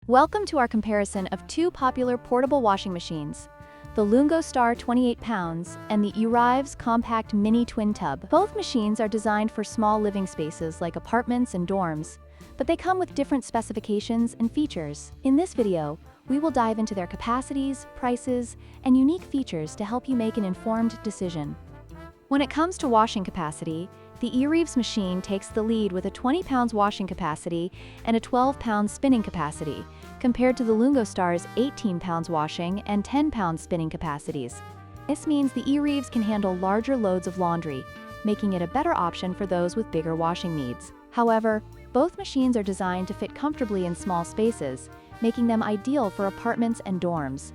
Welcome to our comparison of two popular portable washing machines, the Lungo Star 28 pounds and the Erives Compact Mini Twin Tub. Both machines are designed for small living spaces like apartments and dorms, but they come with different specifications and features. In this video, we will dive into their capacities, prices, and unique features to help you make an informed decision. When it comes to washing capacity, the Erives machine takes the lead with a 20 pounds washing capacity and a 12 pound spinning capacity, compared to the Lungo Star's 18 pounds washing and 10 pound spinning capacities. This means the Erives can handle larger loads of laundry, making it a better option for those with bigger washing needs. However, both machines are designed to fit comfortably in small spaces, making them ideal for apartments and dorms.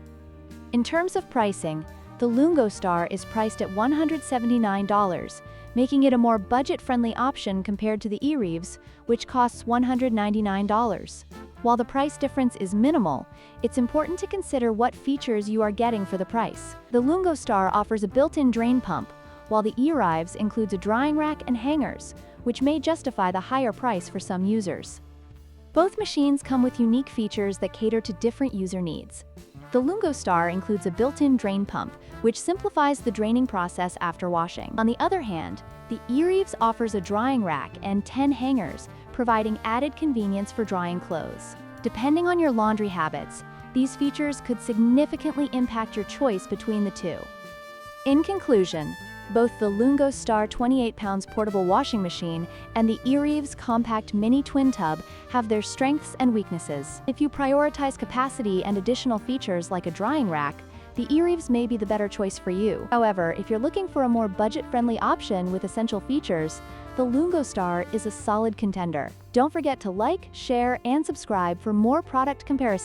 In terms of pricing, the Lungo Star is priced at $179, making it a more budget-friendly option compared to the Erives, which costs $199. While the price difference is minimal, it's important to consider what features you are getting for the price. The Lungo Star offers a built-in drain pump, while the Erives includes a drying rack and hangers, which may justify the higher price for some users. Both machines come with unique features that cater to different user needs. The Lungo Star includes a built-in drain pump, which simplifies the draining process after washing. On the other hand, the Erives offers a drying rack and 10 hangers, providing added convenience for drying clothes. Depending on your laundry habits, these features could significantly impact your choice between the two. In conclusion, both the Lungo Star 28 pounds portable washing machine and the Erives Compact Mini Twin Tub have their strengths and weaknesses. If you prioritize capacity and additional features like a drying rack, the Erives may be the better choice for you. However, if you're looking for a more budget-friendly option with essential features, the Lungo Star is a solid contender. Don't forget to like, share, and subscribe for more product comparisons.